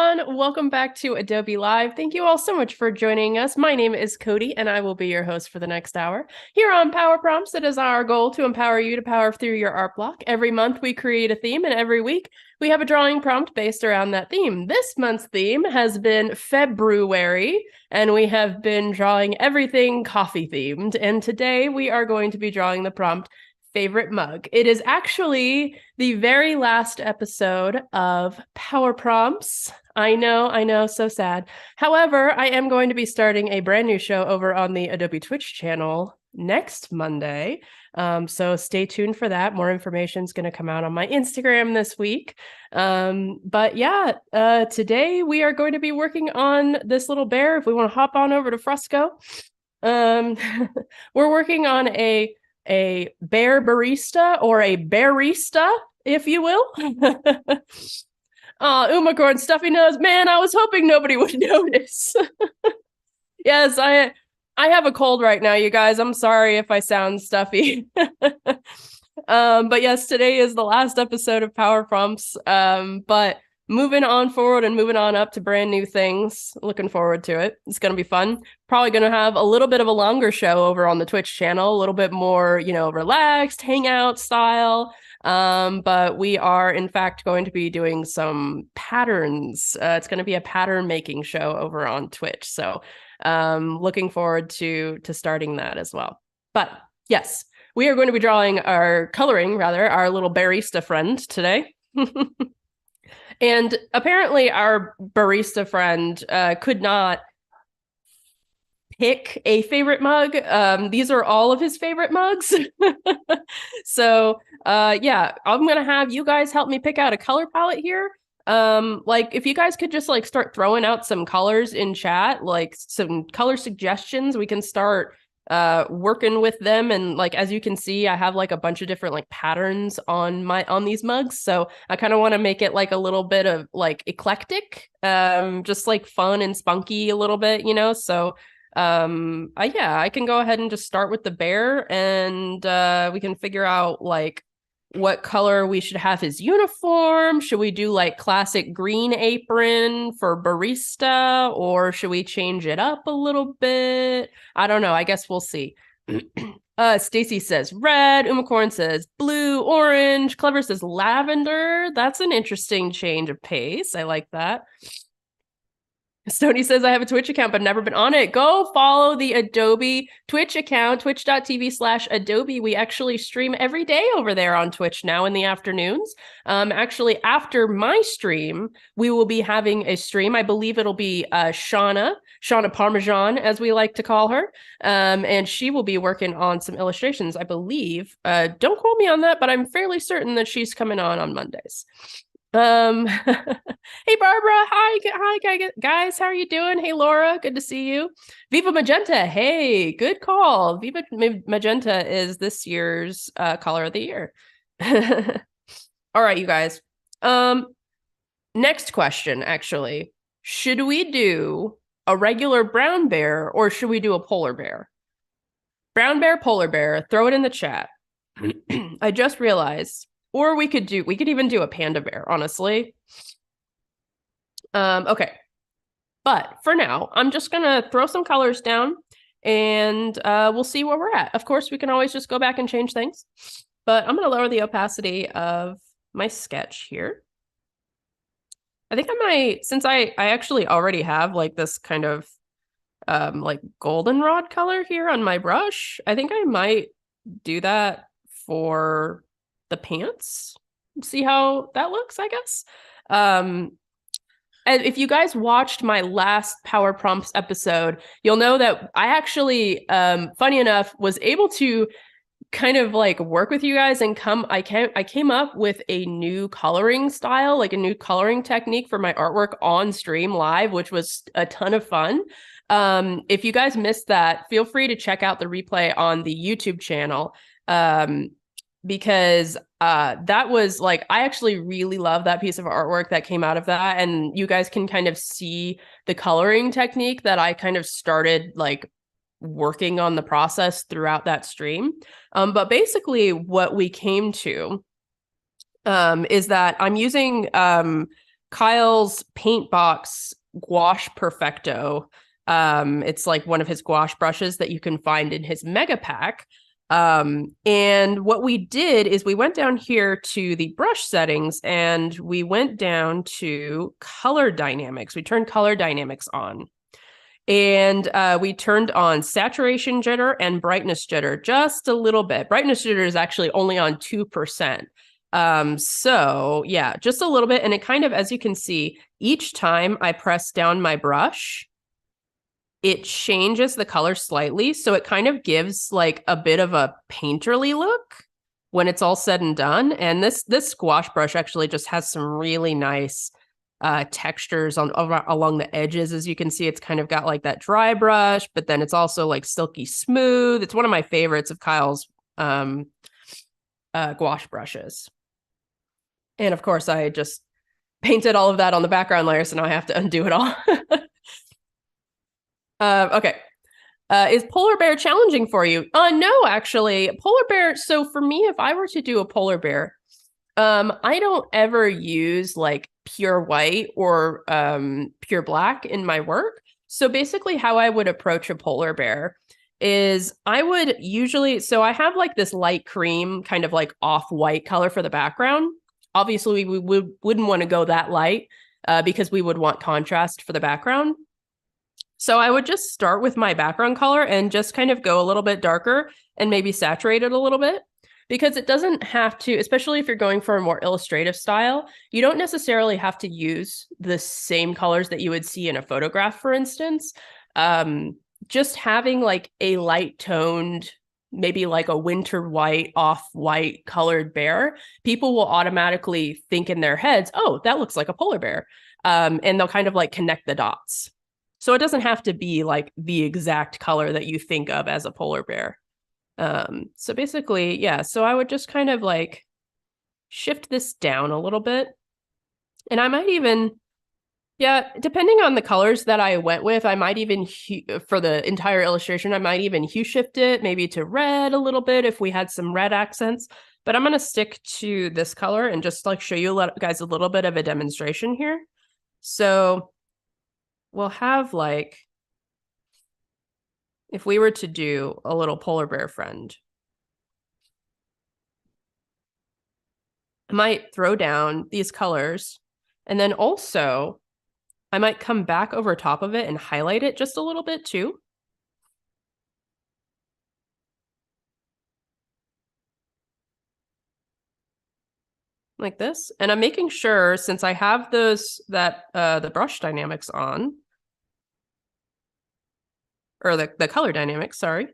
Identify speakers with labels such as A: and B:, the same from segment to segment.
A: everyone. Welcome back to Adobe Live. Thank you all so much for joining us. My name is Cody, and I will be your host for the next hour. Here on Power Prompts, it is our goal to empower you to power through your art block. Every month, we create a theme, and every week, we have a drawing prompt based around that theme. This month's theme has been Fe-BREW-ary, and we have been drawing everything coffee themed. And today, we are going to be drawing the prompt favorite mug. It is actually the very last episode of Power Prompts. I know, so sad. However, I am going to be starting a brand new show over on the Adobe Twitch channel next Monday. So stay tuned for that. More information is going to come out on my Instagram this week. But yeah, today we are going to be working on this little bear. If we want to hop on over to Fresco, we're working on a bear barista or a barista, if you will. Umacorn stuffy nose. Man, I was hoping nobody would notice. Yes, I have a cold right now, you guys. I'm sorry if I sound stuffy. But yes, today is the last episode of Power Prompts. But moving on forward and moving on up to brand new things. Looking forward to it. It's going to be fun. Probably going to have a little bit of a longer show over on the Twitch channel, a little bit more, relaxed, hangout style. But we are, in fact, going to be doing some patterns. It's going to be a pattern making show over on Twitch. So looking forward to starting that as well. But yes, we are going to be coloring our little barista friend today. And apparently our barista friend could not pick a favorite mug. These are all of his favorite mugs. So yeah, I'm going to have you guys help me pick out a color palette here. If you guys could just start throwing out some colors in chat, some color suggestions, we can start working with them. And as you can see, I have a bunch of different patterns on these mugs, so I kind of want to make it a little bit of eclectic, just fun and spunky a little bit, so I can go ahead and just start with the bear, and we can figure out what color we should have his uniform. Should we do classic green apron for barista, or should we change it up a little bit? I don't know. I guess we'll see. Stacy says red. Umacorn says blue, orange. Clever says lavender. That's an interesting change of pace. I like that. Stony says, I have a Twitch account, but never been on it. Go follow the Adobe Twitch account, twitch.tv/Adobe. We actually stream every day over there on Twitch now in the afternoons. Actually, after my stream, we will be having a stream. I believe it'll be Shauna Parmesan, as we like to call her. And she will be working on some illustrations, I believe. Don't quote me on that, but I'm fairly certain that she's coming on Mondays. Hey Barbara, hi guys, how are you doing? Hey Laura, good to see you. Viva Magenta, hey, good call. Viva Magenta is this year's color of the year. All right, you guys. Next question, actually. Should we do a regular brown bear or should we do a polar bear? Brown bear, polar bear, throw it in the chat. I just realized. Or we could even do a panda bear, honestly. Okay. But for now, I'm just going to throw some colors down and we'll see where we're at. Of course, we can always just go back and change things. But I'm going to lower the opacity of my sketch here. I think I might, since I actually already have this kind of goldenrod color here on my brush, I think I might do that for the pants. See how that looks, I guess. And if you guys watched my last Power Prompts episode, you'll know that I actually, funny enough, was able to kind of work with you guys and I came up with a new coloring style, a new coloring technique for my artwork on stream live, which was a ton of fun. If you guys missed that, feel free to check out the replay on the YouTube channel. Because that was I actually really love that piece of artwork that came out of that. And you guys can kind of see the coloring technique that I kind of started working on the process throughout that stream. But basically what we came to is that I'm using Kyle's paint box gouache perfecto. It's like one of his gouache brushes that you can find in his mega pack. And what we did is we went down here to the brush settings and we went down to color dynamics. We turned color dynamics on. And we turned on saturation jitter and brightness jitter just a little bit. Brightness jitter is actually only on 2%. So yeah, just a little bit. And it kind of, as you can see, each time I press down my brush, it changes the color slightly. So it kind of gives like a bit of a painterly look when it's all said and done. And this gouache brush actually just has some really nice textures along the edges. As you can see, it's kind of got like that dry brush, but then it's also like silky smooth. It's one of my favorites of Kyle's gouache brushes. And of course, I just painted all of that on the background layer, so now I have to undo it all. Okay. Is polar bear challenging for you? No, actually. Polar bear, so for me, if I were to do a polar bear, I don't ever use like pure white or pure black in my work. So basically how I would approach a polar bear is I would usually, so I have like this light cream kind of like off-white color for the background. Obviously we wouldn't want to go that light because we would want contrast for the background. So I would just start with my background color and just kind of go a little bit darker and maybe saturate it a little bit. Because it doesn't have to, especially if you're going for a more illustrative style, you don't necessarily have to use the same colors that you would see in a photograph, for instance. Just having like a light toned, maybe like a winter white, off-white colored bear, people will automatically think in their heads, oh, that looks like a polar bear. And they'll kind of like connect the dots. So it doesn't have to be like the exact color that you think of as a polar bear. So basically, yeah, so I would just kind of like shift this down a little bit. And I might even, yeah, depending on the colors that I went with, I might even, for the entire illustration, I might even hue shift it maybe to red a little bit if we had some red accents. But I'm going to stick to this color and just like show you guys a little bit of a demonstration here. So we'll have like, if we were to do a little polar bear friend, I might throw down these colors, and then also I might come back over top of it and highlight it just a little bit too. Like this. And I'm making sure, since I have the brush dynamics on, or the color dynamics, sorry.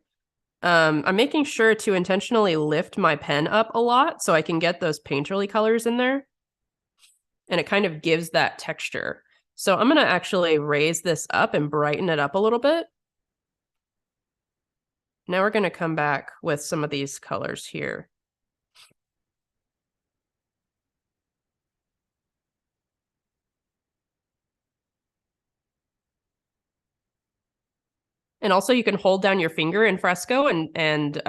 A: I'm making sure to intentionally lift my pen up a lot so I can get those painterly colors in there. And it kind of gives that texture. So I'm going to actually raise this up and brighten it up a little bit. Now we're going to come back with some of these colors here. And also you can hold down your finger in fresco and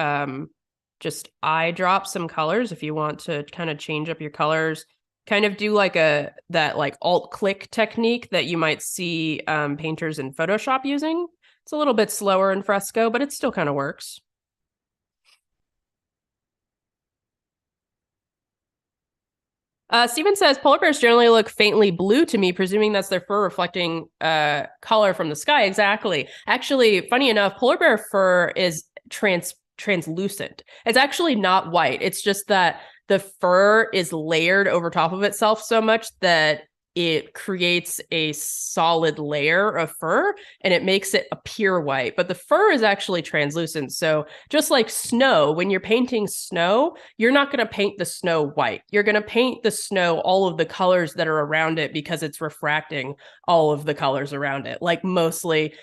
A: just eyedrop some colors if you want to kind of change up your colors. Kind of do like that like alt click technique that you might see painters in Photoshop using. It's a little bit slower in fresco, but it still kind of works. Steven says, polar bears generally look faintly blue to me, presuming that's their fur reflecting color from the sky. Exactly. Actually, funny enough, polar bear fur is translucent. It's actually not white. It's just that the fur is layered over top of itself so much that it creates a solid layer of fur and it makes it appear white. But the fur is actually translucent. So just like snow, when you're painting snow, you're not going to paint the snow white. You're going to paint the snow all of the colors that are around it because it's refracting all of the colors around it. Like mostly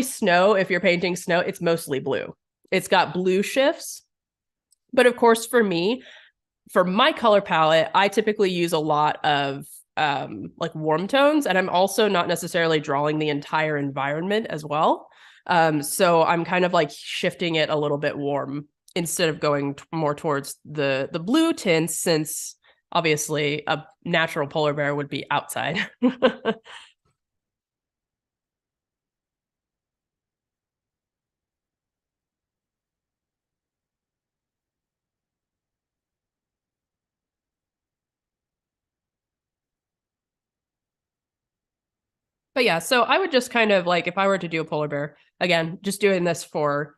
A: snow, if you're painting snow, it's mostly blue. It's got blue shifts. But of course, for me, for my color palette, I typically use a lot of like warm tones, and I'm also not necessarily drawing the entire environment as well. So I'm kind of like shifting it a little bit warm instead of going more towards the blue tints, since obviously a natural polar bear would be outside. But yeah, so I would just kind of like, if I were to do a polar bear, again, just doing this for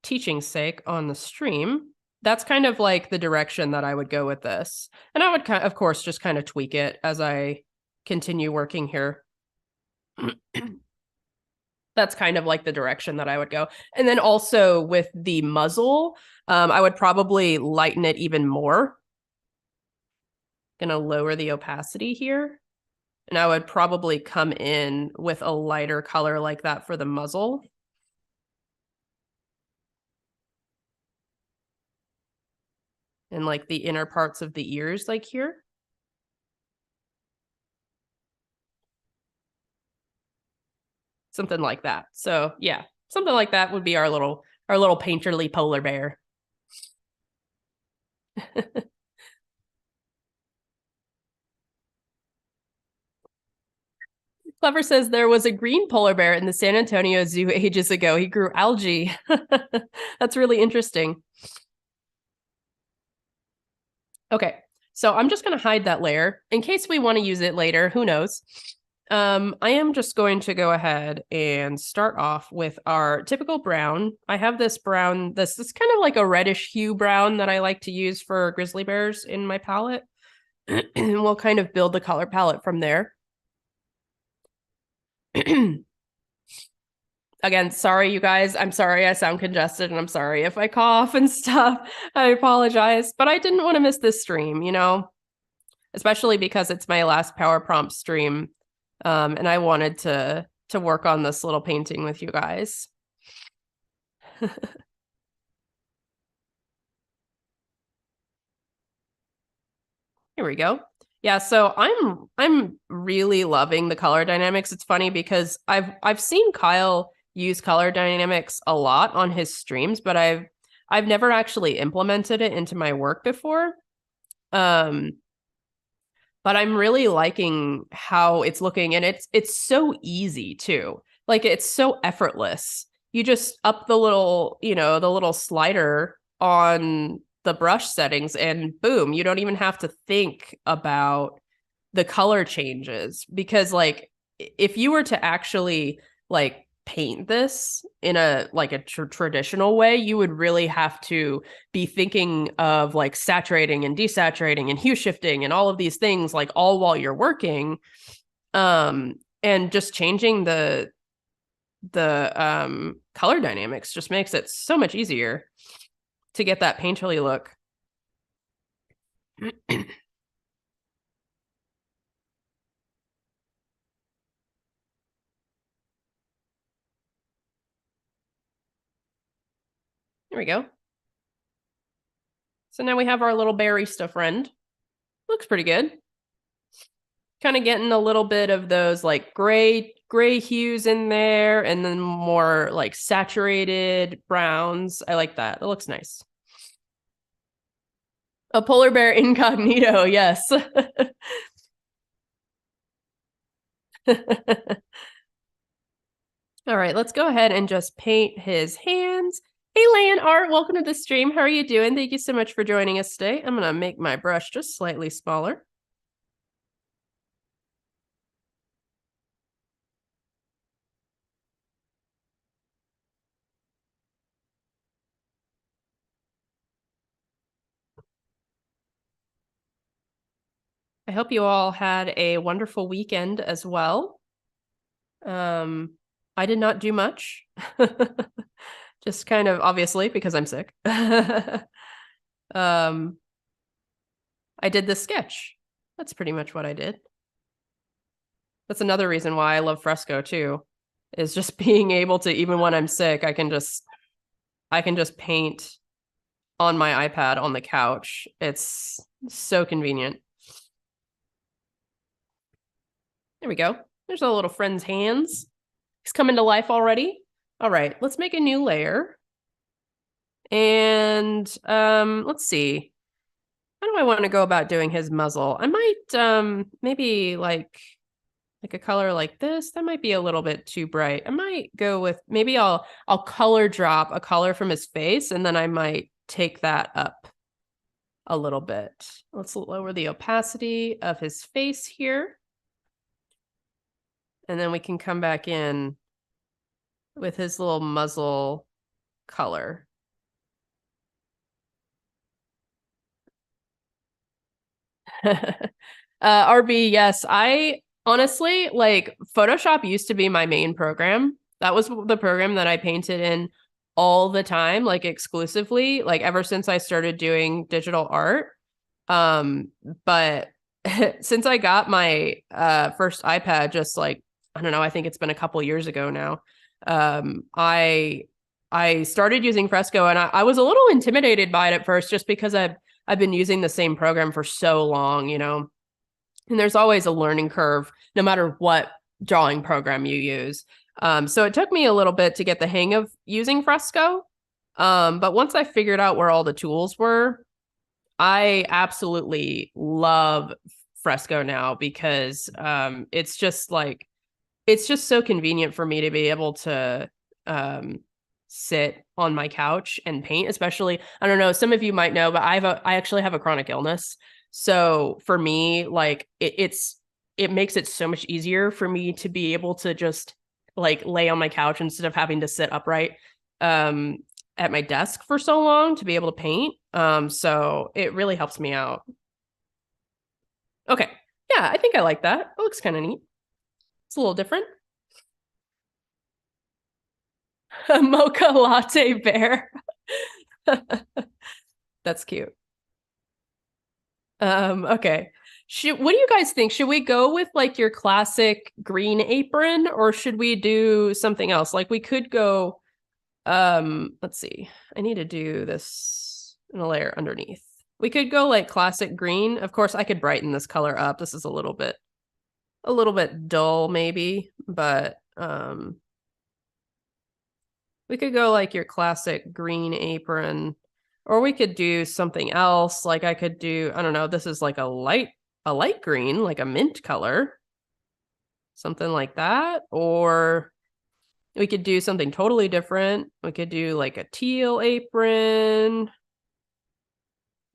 A: teaching's sake on the stream, that's kind of like the direction that I would go with this. And I would, of course, just kind of tweak it as I continue working here. That's kind of like the direction that I would go. And then also with the muzzle, I would probably lighten it even more. Gonna lower the opacity here. And I would probably come in with a lighter color like that for the muzzle. And like the inner parts of the ears, like here. Something like that. So yeah, something like that would be our little painterly polar bear. Clever says there was a green polar bear in the San Antonio Zoo ages ago. He grew algae. That's really interesting. Okay, so I'm just going to hide that layer in case we want to use it later. Who knows? I am just going to go ahead and start off with our typical brown. I have this brown, this is kind of like a reddish hue brown that I like to use for grizzly bears in my palette. And we'll kind of build the color palette from there. Again, sorry, you guys. I'm sorry I sound congested, and I'm sorry if I cough and stuff. I apologize, but I didn't want to miss this stream, you know, especially because it's my last power prompt stream. And I wanted to work on this little painting with you guys. Here we go. Yeah, so I'm really loving the color dynamics. It's funny because I've seen Kyle use color dynamics a lot on his streams, but I've never actually implemented it into my work before. But I'm really liking how it's looking, and it's so easy too. Like it's so effortless. You just up the little, you know, the little slider on the brush settings and boom, you don't even have to think about the color changes, because like if you were to actually like paint this in a like a traditional way, you would really have to be thinking of like saturating and desaturating and hue shifting and all of these things, like all while you're working. And just changing the color dynamics just makes it so much easier to get that painterly look. There we go. So now we have our little barista friend. Looks pretty good. Kind of getting a little bit of those like gray hues in there, and then more like saturated browns. I like that. It looks nice. A polar bear incognito, yes. All right, let's go ahead and just paint his hands. Hey, Lan Art, welcome to the stream. How are you doing? Thank you so much for joining us today. I'm going to make my brush just slightly smaller. I hope you all had a wonderful weekend as well. I did not do much. Just kind of obviously because I'm sick. I did this sketch. That's pretty much what I did. That's another reason why I love fresco too, is just being able to, even when I'm sick, I can just paint on my iPad on the couch. It's so convenient. There we go. There's a little friend's hands. He's coming to life already. All right, let's make a new layer. And let's see. how do I want to go about doing his muzzle? I might maybe like a color like this. That might be a little bit too bright. I might go with maybe I'll color drop a color from his face, and then I might take that up a little bit. Let's lower the opacity of his face here. And then we can come back in with his little muzzle color. RB, yes. I honestly, like, Photoshop used to be my main program. That was the program that I painted in all the time, like exclusively, like ever since I started doing digital art. But since I got my first iPad, just like, I don't know, I think it's been a couple years ago now. I started using Fresco, and I was a little intimidated by it at first, just because I've been using the same program for so long, you know. And there's always a learning curve, no matter what drawing program you use. So it took me a little bit to get the hang of using Fresco. But once I figured out where all the tools were, I absolutely love Fresco now, because it's just so convenient for me to be able to sit on my couch and paint. Especially, I don't know, some of you might know, but I actually have a chronic illness. So for me, like, it makes it so much easier for me to be able to just like lay on my couch instead of having to sit upright at my desk for so long to be able to paint. So it really helps me out. Okay. Yeah, I think I like that. It looks kind of neat. It's a little different. A mocha latte bear. That's cute. Okay. What do you guys think? Should we go with like your classic green apron, or should we do something else? Like, we could go, let's see. I need to do this in a layer underneath. We could go like classic green. Of course, I could brighten this color up. This is a little bit dull maybe, but we could go like your classic green apron, or we could do something else. Like, I could do, I don't know, this is like a light green, like a mint color, something like that. Or we could do something totally different. We could do like a teal apron.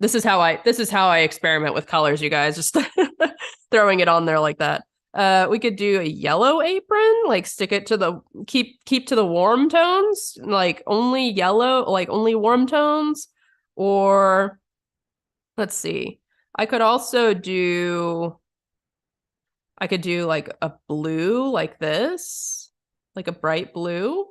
A: This is how I experiment with colors, you guys, just throwing it on there like that. We could do a yellow apron, like stick it to the keep to the warm tones, like only yellow, like only warm tones. Or let's see. I could do like a blue like this, like a bright blue.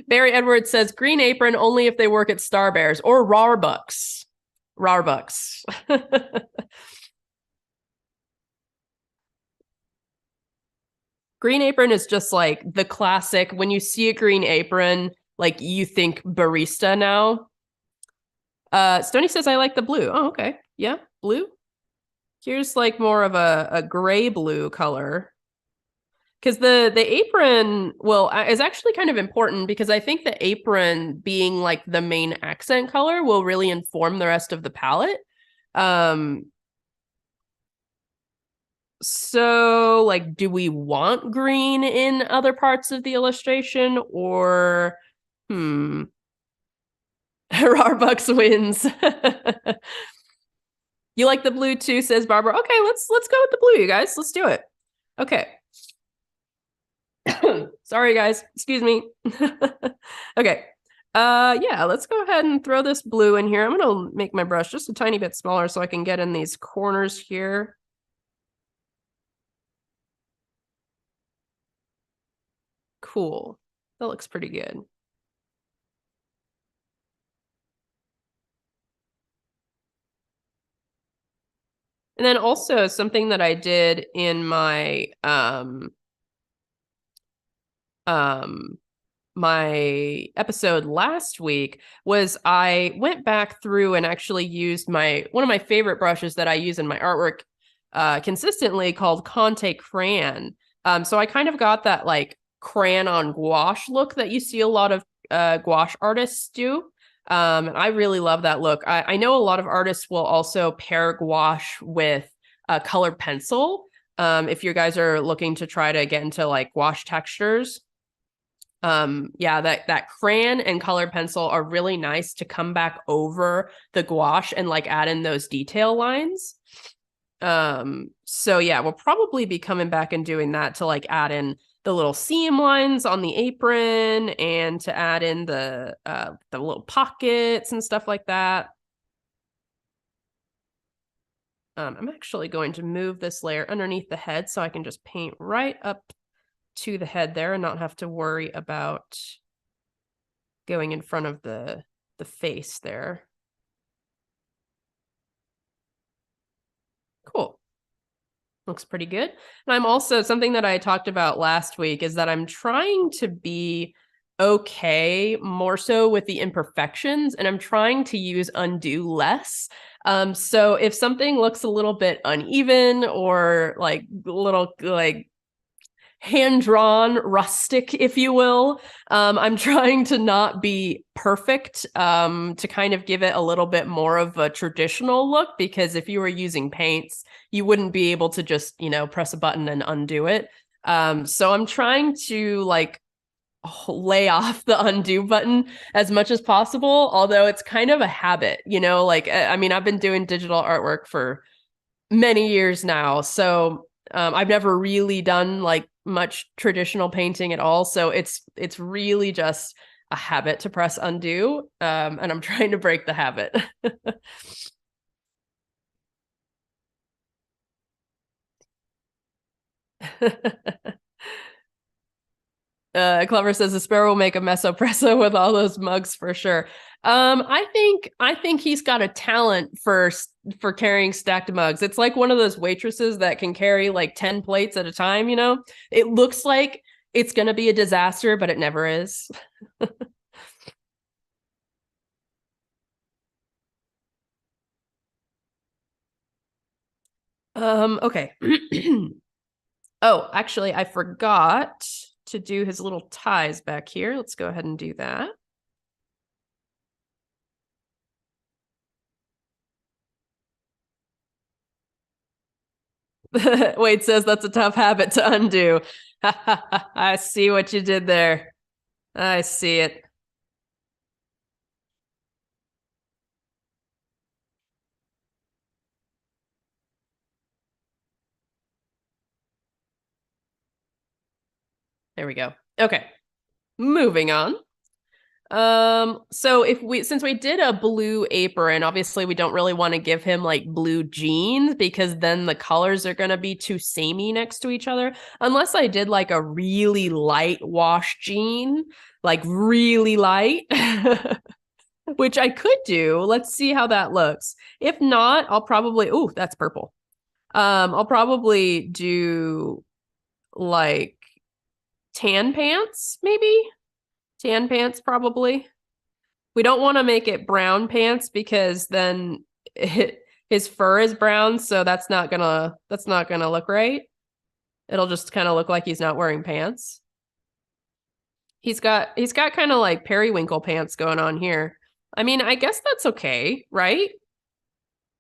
A: Barry Edwards says green apron only if they work at Star Bears or Rarbucks. Rarbucks. Green apron is just like the classic. When you see a green apron, like, you think barista now. Stony says, I like the blue. Oh, okay. Yeah, blue. Here's like more of a gray blue color. Because the apron, well, is actually kind of important, because I think the apron being like the main accent color will really inform the rest of the palette. So, like, do we want green in other parts of the illustration, or Rarbucks wins. You like the blue too, says Barbara. Okay, let's go with the blue, you guys. Let's do it. Okay. Sorry, guys. Excuse me. Okay. Yeah, let's go ahead and throw this blue in here. I'm gonna make my brush just a tiny bit smaller so I can get in these corners here. Cool. That looks pretty good. And then also something that I did in my my episode last week was I went back through and actually used one of my favorite brushes that I use in my artwork consistently, called Conte crayon. So I kind of got that like crayon on gouache look that you see a lot of gouache artists do. And I really love that look. I know a lot of artists will also pair gouache with a colored pencil. If you guys are looking to try to get into like gouache textures. Yeah, that crayon and colored pencil are really nice to come back over the gouache and like add in those detail lines. So yeah, we'll probably be coming back and doing that to like add in the little seam lines on the apron and to add in the little pockets and stuff like that. I'm actually going to move this layer underneath the head so I can just paint right up to the head there and not have to worry about going in front of the face there. Cool. Looks pretty good. And I'm also, something that I talked about last week is that I'm trying to be okay more so with the imperfections, and I'm trying to use undo less. So if something looks a little bit uneven or like a little like hand-drawn, rustic, if you will, I'm trying to not be perfect, to kind of give it a little bit more of a traditional look, because if you were using paints, you wouldn't be able to just, you know, press a button and undo it. So I'm trying to like lay off the undo button as much as possible, although it's kind of a habit, you know, like, I mean, I've been doing digital artwork for many years now, so I've never really done like much traditional painting at all, so it's really just a habit to press undo, and I'm trying to break the habit. Clever says the sparrow will make a mesopresso with all those mugs for sure. I think he's got a talent for carrying stacked mugs. It's like one of those waitresses that can carry like 10 plates at a time, you know? It looks like it's gonna be a disaster, but it never is. Okay. Oh, actually, I forgot to do his little ties back here. Let's go ahead and do that. Wade says that's a tough habit to undo. I see what you did there. I see it. There we go. Okay. Moving on. So since we did a blue apron, obviously we don't really want to give him like blue jeans because then the colors are gonna be too samey next to each other. Unless I did like a really light wash jean, like really light, which I could do. Let's see how that looks. If not, I'll probably, oh, that's purple. I'll probably do like tan pants, maybe. Tan pants, probably. We don't want to make it brown pants because then his fur is brown, so that's not gonna look right. It'll just kind of look like he's not wearing pants. He's got kind of like periwinkle pants going on here. I mean, I guess that's okay, right?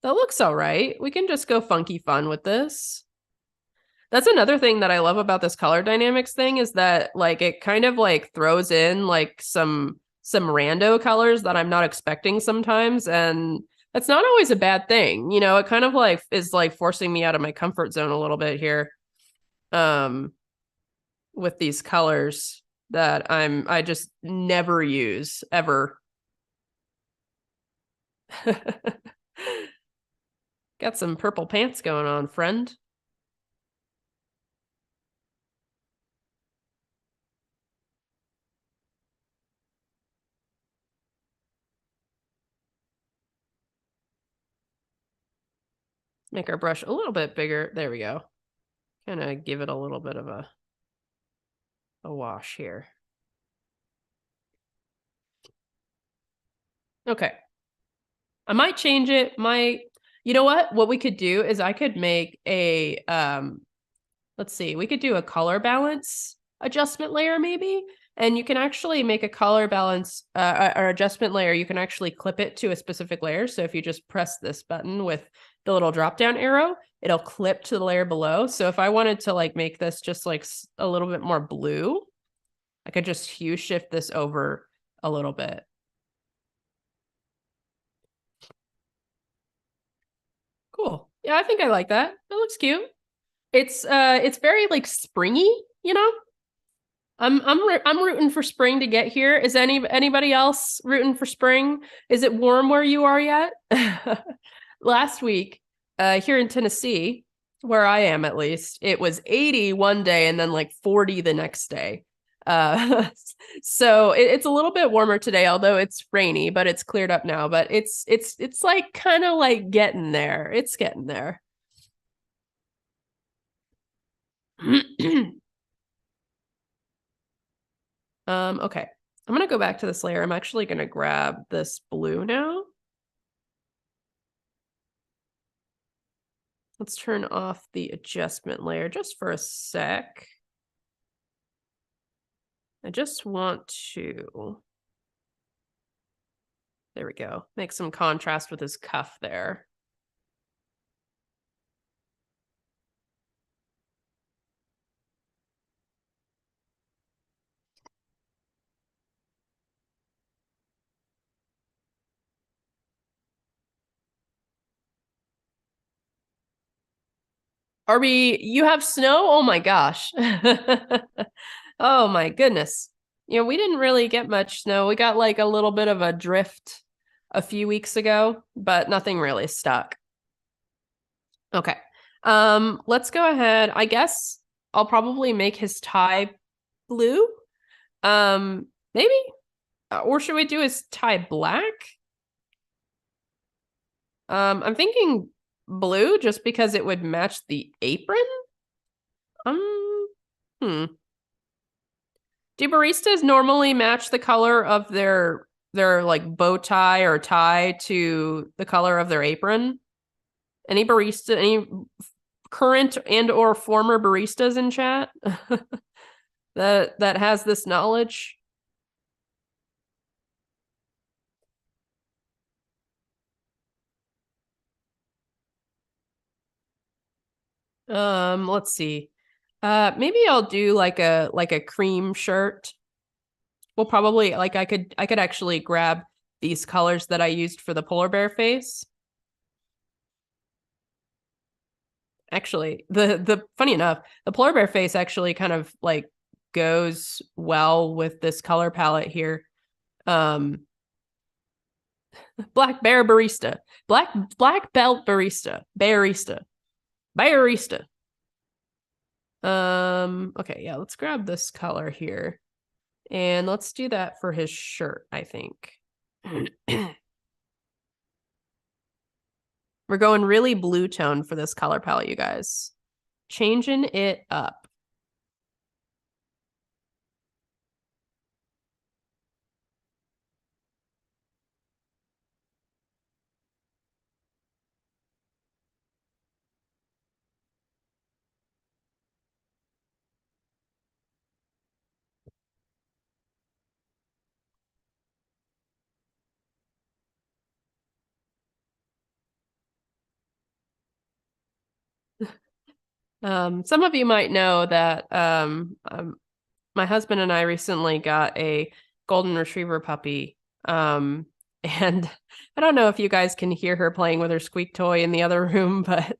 A: That looks all right. We can just go funky fun with this. That's another thing that I love about this color dynamics thing is that like it kind of like throws in like some rando colors that I'm not expecting sometimes, and that's not always a bad thing. You know, it kind of like is like forcing me out of my comfort zone a little bit here. Um with these colors that I just never use ever. Got some purple pants going on, friend. Make our brush a little bit bigger. There we go. Kind of give it a little bit of a wash here. Okay. I might change it. You know what? What we could do is I could make let's see, we could do a color balance adjustment layer maybe. And you can actually make a color balance or adjustment layer. You can actually clip it to a specific layer. So if you just press this button with the little drop down arrow, it'll clip to the layer below. So if I wanted to like make this just like a little bit more blue, I could just hue shift this over a little bit. Cool. Yeah, I think I like that. It looks cute. It's very like springy, you know? I'm rooting for spring to get here. Is anybody else rooting for spring? Is it warm where you are yet? Last week, here in Tennessee, where I am at least, it was 80 one day and then like 40 the next day. So it's a little bit warmer today, although it's rainy, but it's cleared up now. But it's like kind of like getting there. It's getting there. Okay. I'm gonna go back to this layer. I'm actually gonna grab this blue now. Let's turn off the adjustment layer just for a sec. I just want to, there we go, make some contrast with his cuff there. You have snow? Oh my gosh. Oh my goodness. You know, we didn't really get much snow. We got like a little bit of a drift a few weeks ago, but nothing really stuck. Okay. Let's go ahead. I guess I'll probably make his tie blue. Maybe? Or should we do his tie black? I'm thinking blue just because it would match the apron. Hmm. Do baristas normally match the color of their like bow tie or tie to the color of their apron? Any barista, any current and or former baristas in chat that has this knowledge? Let's see. Maybe I'll do like a cream shirt. We'll probably like I could actually grab these colors that I used for the polar bear face. Actually, the funny enough, the polar bear face actually kind of like goes well with this color palette here. Black bear barista, black belt barista, barista. Okay, yeah, let's grab this color here. And let's do that for his shirt, I think. We're going really blue tone for this color palette, you guys. Changing it up. Some of you might know that my husband and I recently got a golden retriever puppy. And I don't know if you guys can hear her playing with her squeak toy in the other room, but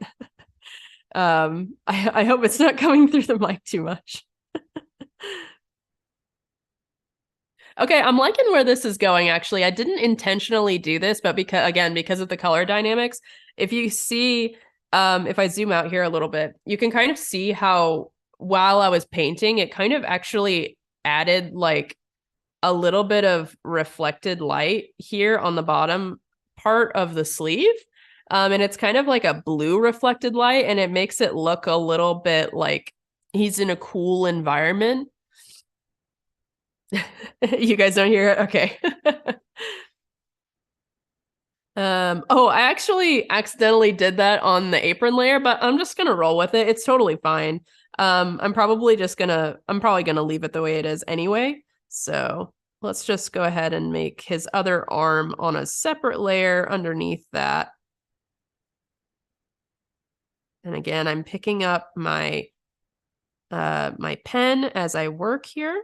A: I hope it's not coming through the mic too much. Okay, I'm liking where this is going, actually. I didn't intentionally do this, but because of the color dynamics, if you see, if I zoom out here a little bit, you can kind of see how while I was painting, it kind of actually added like a little bit of reflected light here on the bottom part of the sleeve. And it's kind of like a blue reflected light, and it makes it look a little bit like he's in a cool environment. You guys don't hear it? Okay. Oh, I actually accidentally did that on the apron layer, but I'm just gonna roll with it. It's totally fine. I'm probably gonna leave it the way it is anyway. So let's just go ahead and make his other arm on a separate layer underneath that. And again, I'm picking up my my pen as I work here.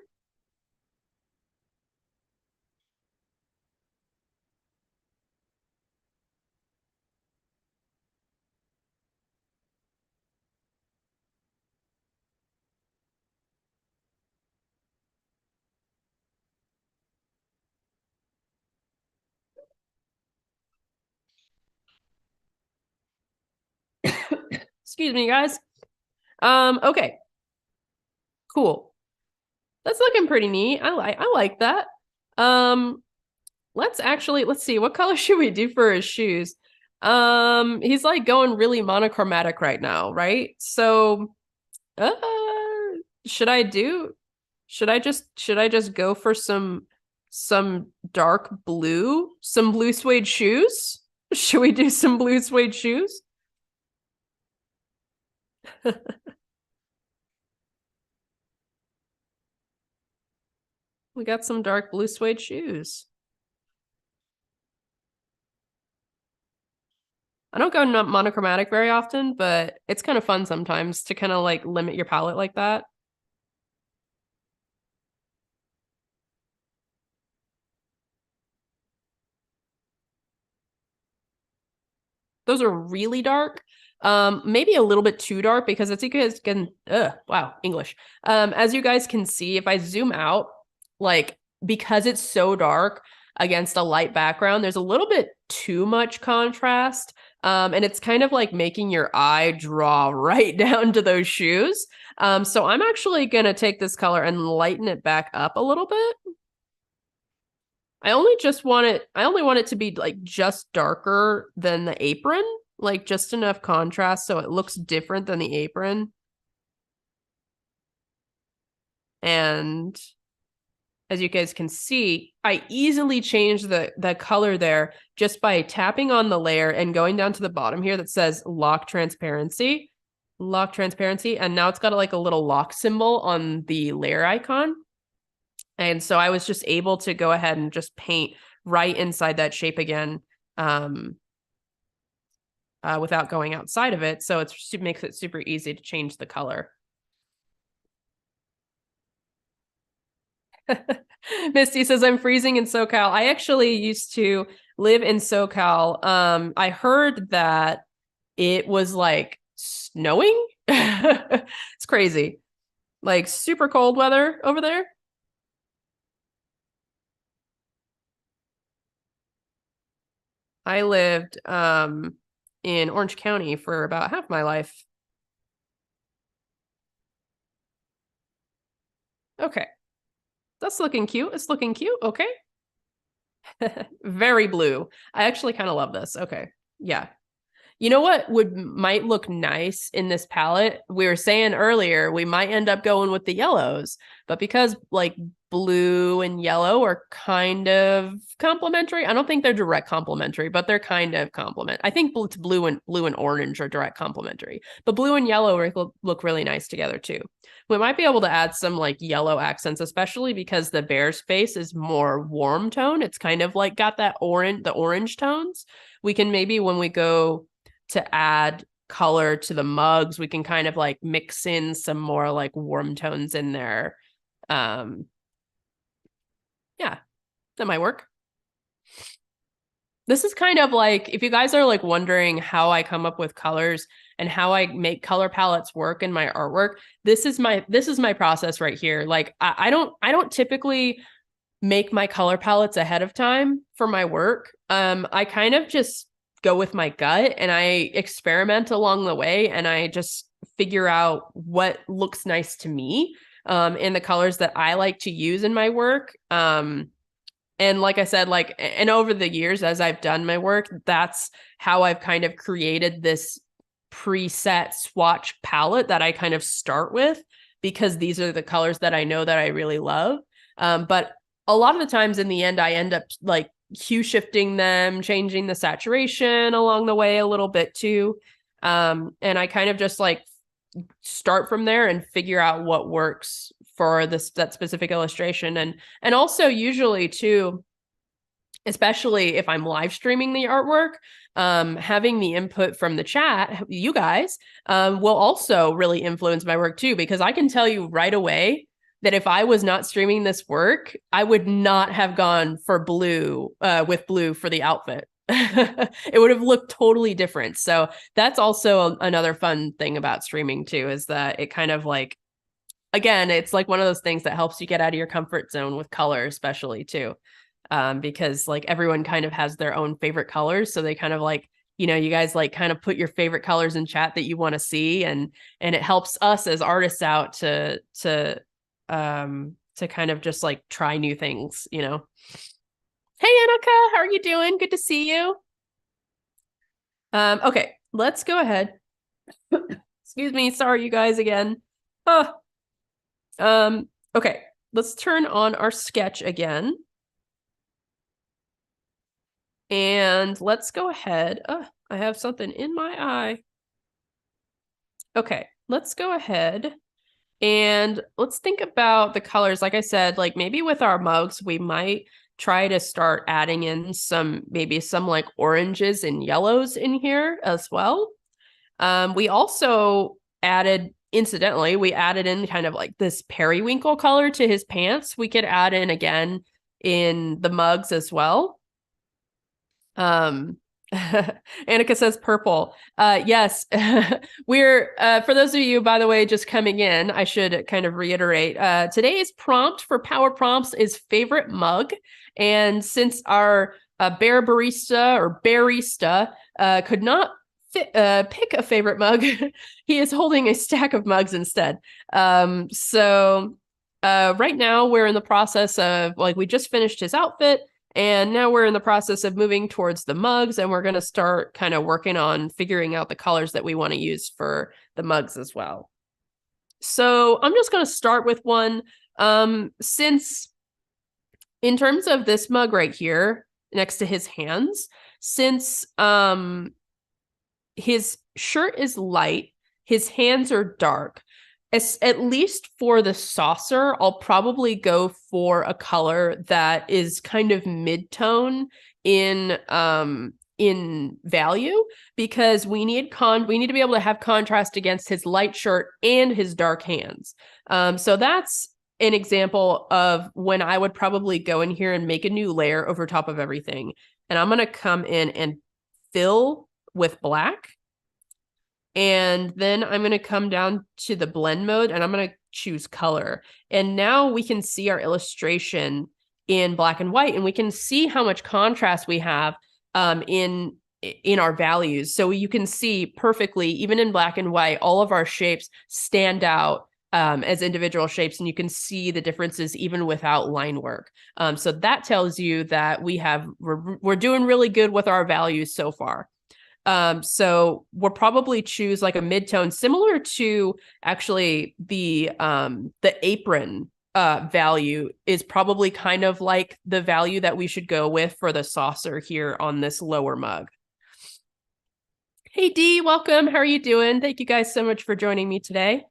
A: Excuse me, guys. Okay, cool. That's looking pretty neat. I like that. Um, let's see, what color should we do for his shoes? He's like going really monochromatic right now, right? So, uh, should I do? Should I just go for some dark blue, some blue suede shoes? Should we do some blue suede shoes? We got some dark blue suede shoes. I don't go monochromatic very often, but it's kind of fun sometimes to kind of like limit your palette like that. Those are really dark. Maybe a little bit too dark because as you guys can, wow, English. As you guys can see, if I zoom out, like because it's so dark against a light background, there's a little bit too much contrast. And it's kind of like making your eye draw right down to those shoes. So I'm actually gonna take this color and lighten it back up a little bit. I only want it to be like just darker than the apron, like just enough contrast so it looks different than the apron. And as you guys can see, I easily changed the color there just by tapping on the layer and going down to the bottom here that says lock transparency. Lock transparency. And now it's got like a little lock symbol on the layer icon. And so I was just able to go ahead and just paint right inside that shape again without going outside of it. So it makes it super easy to change the color. Misty says, I'm freezing in SoCal. I actually used to live in SoCal. I heard that it was like snowing. It's crazy. Like super cold weather over there. I lived in Orange County for about half my life. Okay. That's looking cute. It's looking cute. Okay. Very blue. I actually kind of love this. Okay. Yeah. You know what might look nice in this palette? We were saying earlier, we might end up going with the yellows, but because like blue and yellow are kind of complementary. I don't think they're direct complementary, but they're kind of complement. I think blue and orange are direct complementary, but blue and yellow look really nice together too. We might be able to add some like yellow accents, especially because the bear's face is more warm tone. It's kind of like got that the orange tones. We can maybe when we go to add color to the mugs, we can kind of like mix in some more like warm tones in there. Yeah, that might work. This is kind of like, if you guys are like wondering how I come up with colors and how I make color palettes work in my artwork, this is my process right here. Like I don't typically make my color palettes ahead of time for my work. I kind of just go with my gut and I experiment along the way and I just figure out what looks nice to me in the colors that I like to use in my work. And like I said, like, and over the years, as I've done my work, that's how I've kind of created this preset swatch palette that I kind of start with because these are the colors that I know that I really love. But a lot of the times in the end, I end up like hue shifting them, changing the saturation along the way a little bit too. And I kind of just like start from there and figure out what works for that specific illustration. And also usually too, especially if I'm live streaming the artwork, having the input from the chat, you guys, will also really influence my work too, because I can tell you right away that if I was not streaming this work, I would not have gone for blue, with blue for the outfit. It would have looked totally different. So that's also another fun thing about streaming too, is that it kind of like, again, it's like one of those things that helps you get out of your comfort zone with color, especially too. Because like everyone kind of has their own favorite colors. So they kind of like, you know, you guys like kind of put your favorite colors in chat that you want to see. And it helps us as artists out to kind of just like try new things, you know. Hey, Annika, how are you doing? Good to see you. Okay, let's go ahead. Excuse me. Sorry, you guys again. Okay, let's turn on our sketch again. And let's go ahead. I have something in my eye. Okay, let's go ahead and let's think about the colors. Like I said, like maybe with our mugs, we might try to start adding in maybe some like oranges and yellows in here as well. We also incidentally, we added in kind of like this periwinkle color to his pants. We could add in again in the mugs as well. Annika says purple. Yes, we're, for those of you, by the way, just coming in, I should kind of reiterate, today's prompt for Power Prompts is favorite mug. And since our Bear Barista or Bearista could not pick a favorite mug, he is holding a stack of mugs instead. So right now we're in the process of, like, we just finished his outfit. And now we're in the process of moving towards the mugs, and we're going to start kind of working on figuring out the colors that we want to use for the mugs as well. So I'm just going to start with one. Since in terms of this mug right here next to his hands, since his shirt is light, his hands are dark. At least for the saucer, I'll probably go for a color that is kind of mid-tone in value, because we need to be able to have contrast against his light shirt and his dark hands. So that's an example of when I would probably go in here and make a new layer over top of everything. And I'm going to come in and fill with black. And then I'm going to come down to the blend mode, and I'm going to choose color. And now we can see our illustration in black and white, and we can see how much contrast we have in our values. So you can see perfectly, even in black and white, all of our shapes stand out as individual shapes, and you can see the differences even without line work. So that tells you that we're doing really good with our values so far. So we'll probably choose like a mid-tone, similar to actually the apron value is probably kind of like the value that we should go with for the saucer here on this lower mug. Hey Dee, welcome. How are you doing? Thank you guys so much for joining me today.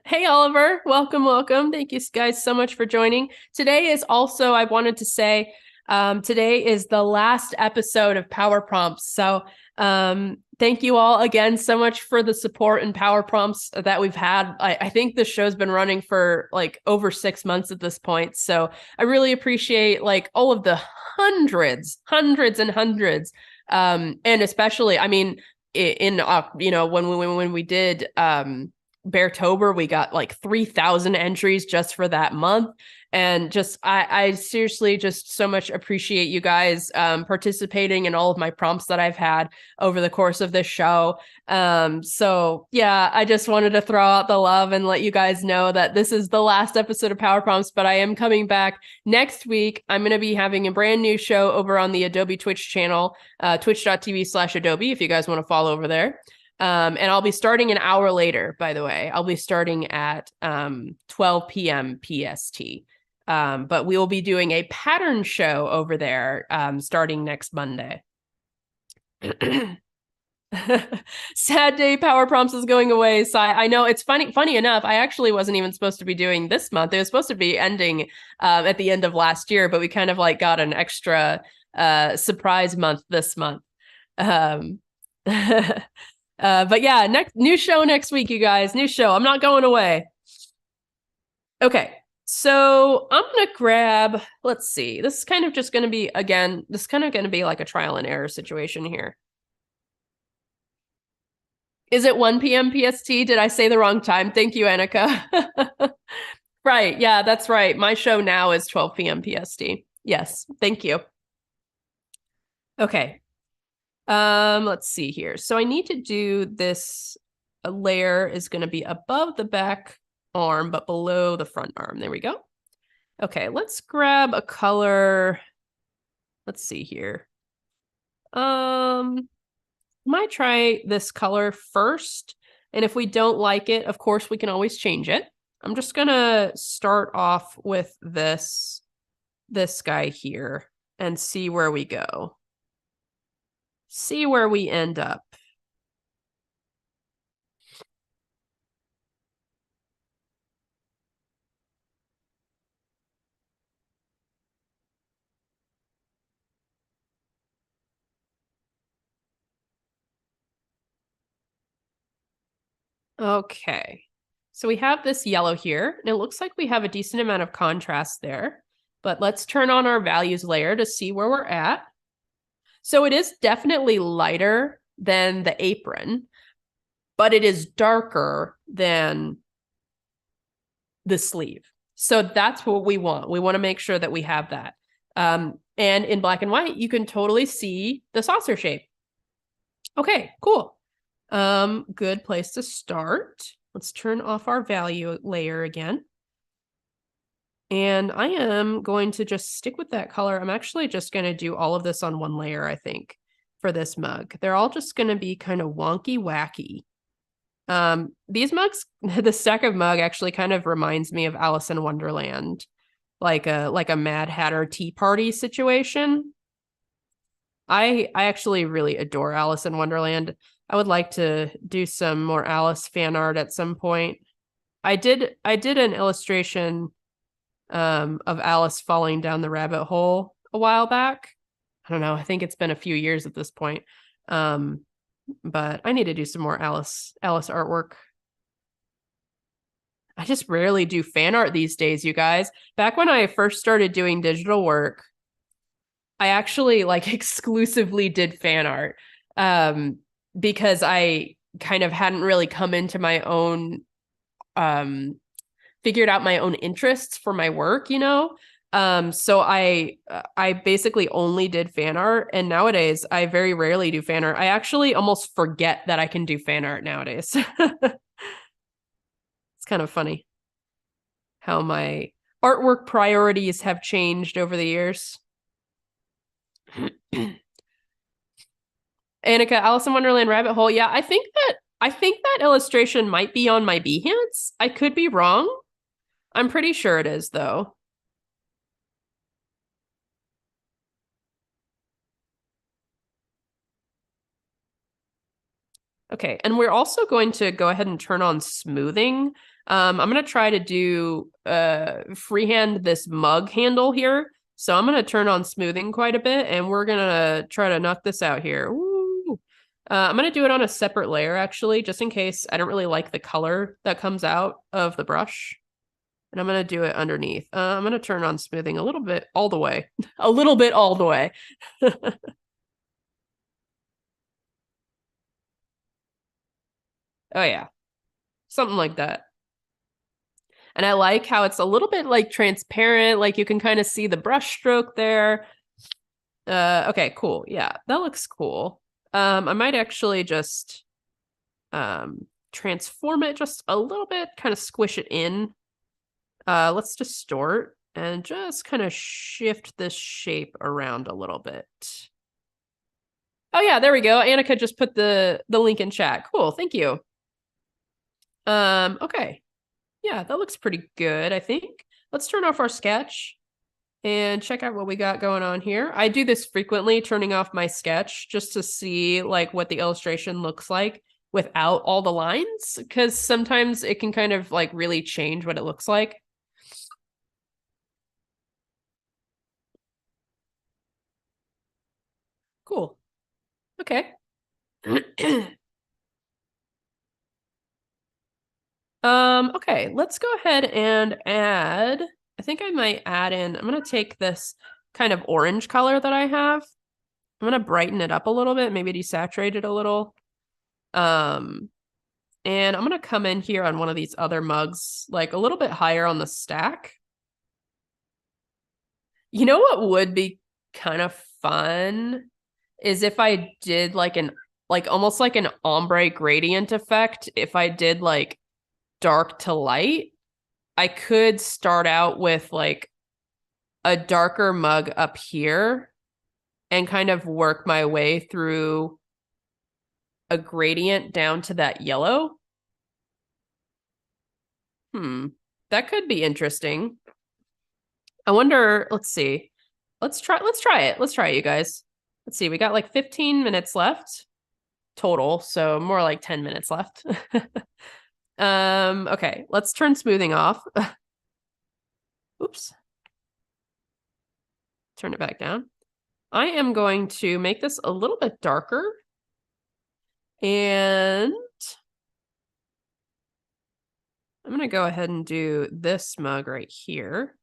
A: Hey, Oliver. Welcome. Thank you guys so much for joining. Today is also, I wanted to say, today is the last episode of Power Prompts. So thank you all again so much for the support and Power Prompts that we've had. I think this show's been running for like over 6 months at this point. So I really appreciate like all of the hundreds and hundreds. And especially, I mean, in when we did Beartober, we got like 3,000 entries just for that month. And just, I seriously just so much appreciate you guys participating in all of my prompts that I've had over the course of this show. So yeah, I just wanted to throw out the love and let you guys know that this is the last episode of Power Prompts, but I am coming back next week. I'm going to be having a brand new show over on the Adobe Twitch channel, twitch.tv/Adobe, if you guys want to follow over there. And I'll be starting an hour later, by the way. I'll be starting at 12 p.m. PST. But we will be doing a pattern show over there starting next Monday. Sad day, Power Prompts is going away. So I know it's funny enough, I actually wasn't even supposed to be doing this month. It was supposed to be ending at the end of last year, but we kind of like got an extra surprise month this month. But yeah, new show next week, you guys. New show. I'm not going away. Okay. So I'm going to grab, let's see. This is kind of just going to be, again, this is kind of going to be like a trial and error situation here. Is it 1 p.m. PST? Did I say the wrong time? Thank you, Annika. Right. Yeah, that's right. My show now is 12 p.m. PST. Yes. Thank you. Okay. Let's see here. So I need to do this. A layer is going to be above the back arm, but below the front arm. There we go. Okay, let's grab a color. Let's see here. Might try this color first. And if we don't like it, of course, we can always change it. I'm just going to start off with this guy here and see where we go. See where we end up. Okay, so we have this yellow here, and it looks like we have a decent amount of contrast there, but let's turn on our values layer to see where we're at. So it is definitely lighter than the apron, but it is darker than the sleeve. So that's what we want. We want to make sure that we have that. And in black and white, you can totally see the saucer shape. Okay, cool. Good place to start. Let's turn off our value layer again. And I am going to just stick with that color. I'm actually just going to do all of this on one layer, I think, for this mug. They're all just going to be kind of wonky wacky. These mugs, the stack of mug actually kind of reminds me of Alice in Wonderland, like a Mad Hatter tea party situation. I actually really adore Alice in Wonderland. I would like to do some more Alice fan art at some point. I did an illustration of Alice falling down the rabbit hole a while back. I don't know. I think it's been a few years at this point. But I need to do some more Alice artwork. I just rarely do fan art these days, you guys. Back when I first started doing digital work, I actually like exclusively did fan art because I kind of hadn't really come into my own, figured out my own interests for my work, you know? So I basically only did fan art, and nowadays I very rarely do fan art. I actually almost forget that I can do fan art nowadays. It's kind of funny how my artwork priorities have changed over the years. Annika, Alice in Wonderland rabbit hole. Yeah, I think that illustration might be on my Behance. I could be wrong. I'm pretty sure it is, though. Okay, and we're also going to go ahead and turn on smoothing. I'm going to try to do freehand this mug handle here. So I'm going to turn on smoothing quite a bit, and we're going to try to knock this out here. Woo! I'm going to do it on a separate layer, actually, just in case I don't really like the color that comes out of the brush. And I'm going to do it underneath. I'm going to turn on smoothing a little bit all the way. A little bit all the way. Oh, yeah. Something like that. And I like how it's a little bit like transparent, like you can kind of see the brush stroke there. Okay, cool. Yeah, that looks cool. I might actually just transform it just a little bit, kind of squish it in. Let's distort and just kind of shift this shape around a little bit. Oh yeah, there we go. Annika just put the link in chat. Cool, thank you. Okay. Yeah, that looks pretty good, I think. Let's turn off our sketch and check out what we got going on here. I do this frequently, turning off my sketch just to see like what the illustration looks like without all the lines, because sometimes it can kind of like really change what it looks like. Cool. Okay. Okay, let's go ahead and add, I think I might add in, I'm gonna take this kind of orange color that I have. I'm gonna brighten it up a little bit, maybe desaturate it a little. And I'm gonna come in here on one of these other mugs, like a little bit higher on the stack. You know what would be kind of fun is if I did like almost like an ombre gradient effect. If I did like dark to light, I could start out with like a darker mug up here and kind of work my way through a gradient down to that yellow. That could be interesting. I wonder, let's see. Let's try it. Let's try it, you guys. Let's see. We got like 15 minutes left total, so more like 10 minutes left. Okay, let's turn smoothing off. Oops. Turn it back down. I am going to make this a little bit darker. And I'm going to go ahead and do this mug right here.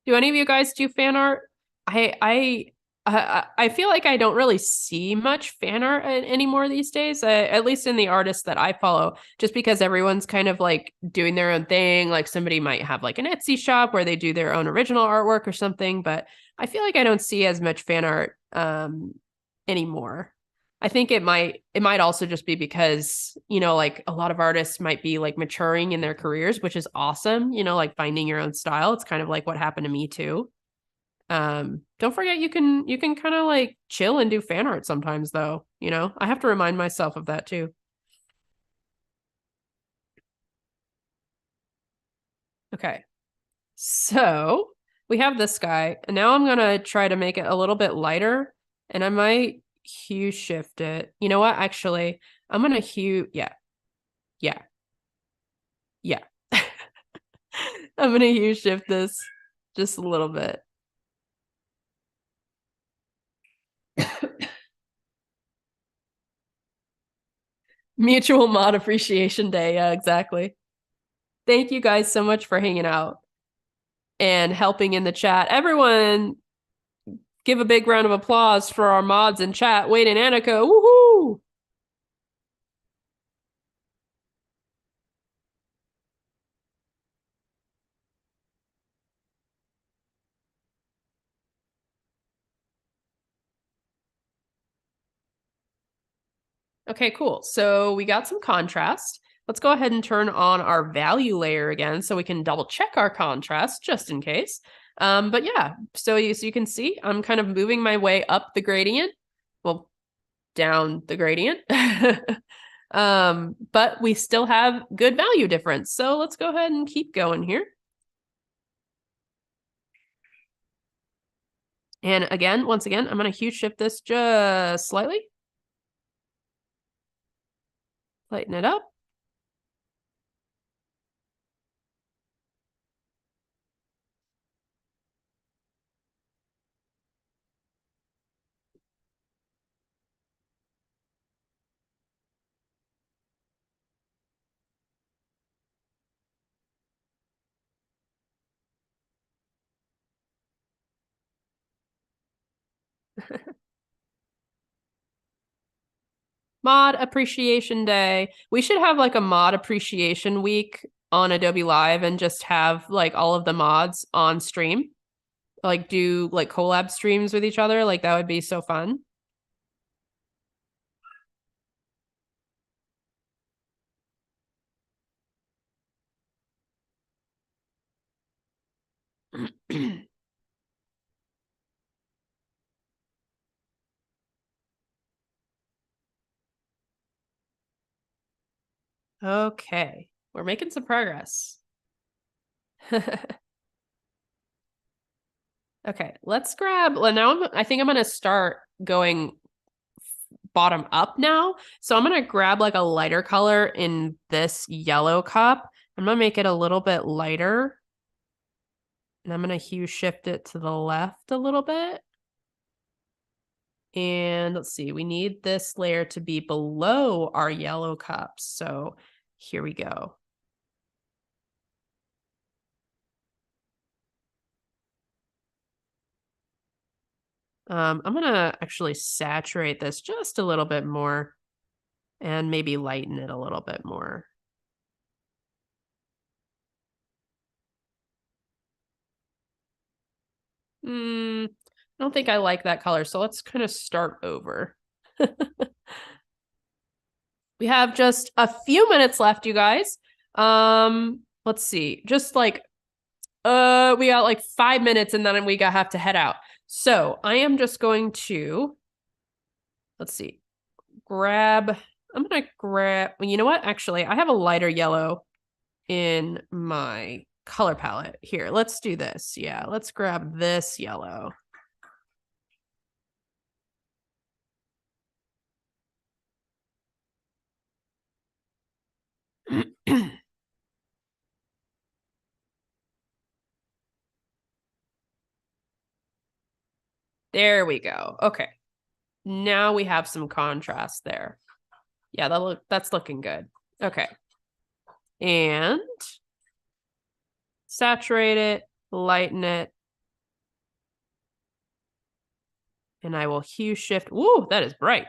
A: Do any of you guys do fan art? I feel like I don't really see much fan art anymore these days, at least in the artists that I follow, just because everyone's kind of like doing their own thing. Like somebody might have like an Etsy shop where they do their own original artwork or something, but I feel like I don't see as much fan art anymore. I think it might also just be because, like a lot of artists might be like maturing in their careers, which is awesome, like finding your own style. It's kind of like what happened to me too. Don't forget you can kind of like chill and do fan art sometimes though, I have to remind myself of that too. Okay. So we have this guy, and now I'm gonna try to make it a little bit lighter, and I might hue shift it. You know what? Actually, I'm gonna hue, yeah, yeah, yeah. I'm gonna hue shift this just a little bit. Mutual mod appreciation day. Yeah, exactly. Thank you guys so much for hanging out and helping in the chat. Everyone, give a big round of applause for our mods in chat. Wade and Annika. Woohoo! Okay, cool. So we got some contrast. Let's go ahead and turn on our value layer again so we can double check our contrast just in case. But yeah, so you can see I'm kind of moving my way up the gradient. Well, down the gradient. But we still have good value difference. So let's go ahead and keep going here. And again, once again, I'm going to hue shift this just slightly. Lighten it up. Mod appreciation day. We should have like a mod appreciation week on Adobe Live and just have like all of the mods on stream. like do like collab streams with each other. Like that would be so fun. Okay, we're making some progress. Okay, let's grab. Well, now I think I'm gonna start going bottom up now. So I'm gonna grab like a lighter color in this yellow cup. I'm gonna make it a little bit lighter. And I'm gonna hue shift it to the left a little bit. And let's see, we need this layer to be below our yellow cups. So here we go. I'm gonna actually saturate this just a little bit more and maybe lighten it a little bit more. I don't think I like that color, so let's kind of start over. We have just a few minutes left, you guys. Let's see, just like we got like 5 minutes and then we have to head out. So I am just going to, let's see, I'm gonna grab, well, you know what? Actually, I have a lighter yellow in my color palette. Here, let's do this. Yeah, let's grab this yellow. There we go. Okay. Now we have some contrast there. Yeah, that's looking good. Okay. And saturate it, lighten it. And I will hue shift. Woo, that is bright.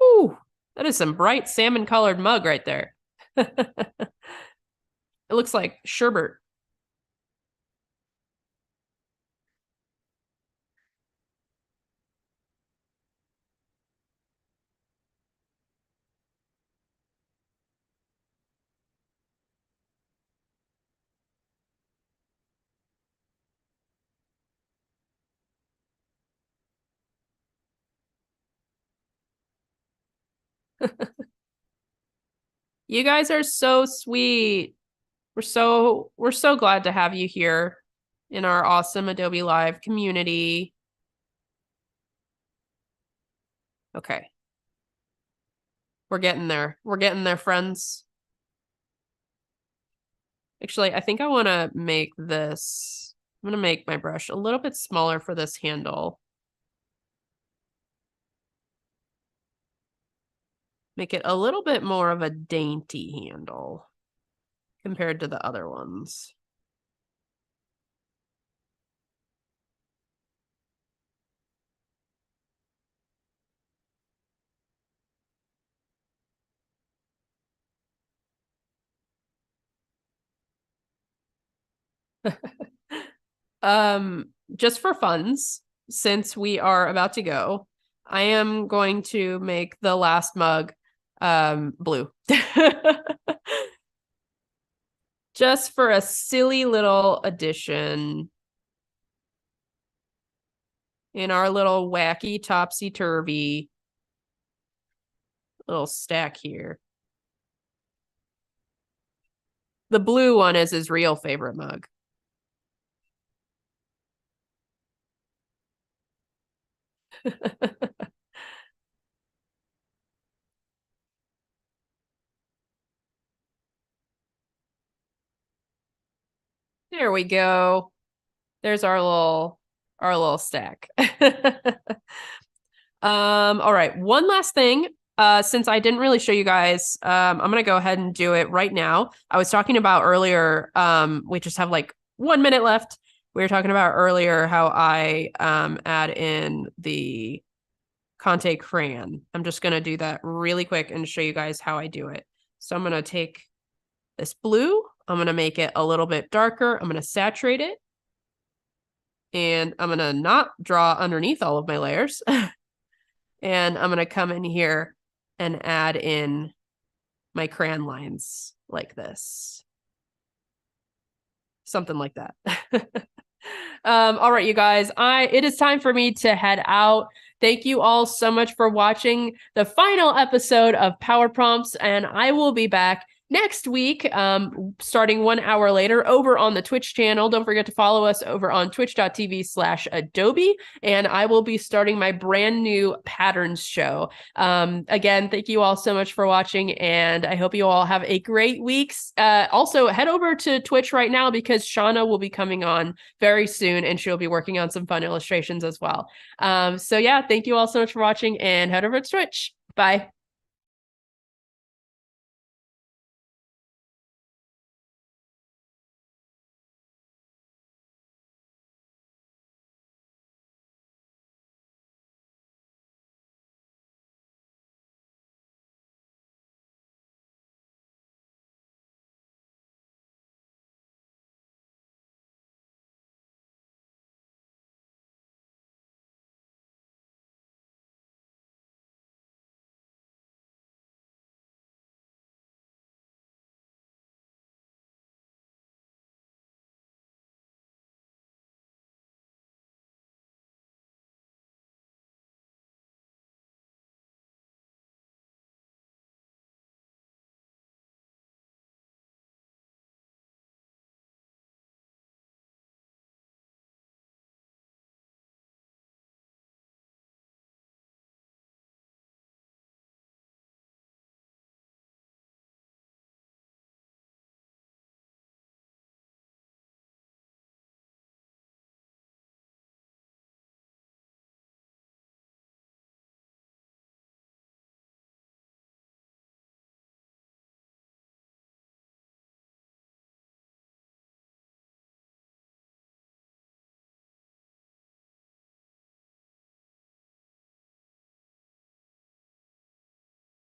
A: Woo, that is some bright salmon colored mug right there. It looks like sherbet. You guys are so sweet. We're so glad to have you here in our awesome Adobe Live community. Okay. We're getting there. We're getting there, friends. Actually, I think I want to make this. I'm going to make my brush a little bit smaller for this handle. Make it a little bit more of a dainty handle compared to the other ones. Just for funs, since we are about to go, I am going to make the last mug blue. Just for a silly little addition in our little wacky topsy-turvy little stack here. The blue one is his real favorite mug. There we go. There's our little stack. All right, one last thing. Since I didn't really show you guys, I'm gonna go ahead and do it right now. I was talking about earlier, we just have like 1 minute left. We were talking about earlier how I add in the Conte crayon. I'm just gonna do that really quick and show you guys how I do it. So I'm gonna take this blue, I'm gonna make it a little bit darker, I'm gonna saturate it. And I'm going to not draw underneath all of my layers. And I'm going to come in here and add in my crayon lines like this. Something like that. All right, you guys, it is time for me to head out. Thank you all so much for watching the final episode of Power Prompts, and I will be back next week, starting 1 hour later over on the Twitch channel. Don't forget to follow us over on twitch.tv/Adobe, and I will be starting my brand new patterns show. Again, thank you all so much for watching, and I hope you all have a great week. Also, head over to Twitch right now because Shauna will be coming on very soon, and she'll be working on some fun illustrations as well. So yeah, thank you all so much for watching, and head over to Twitch. Bye.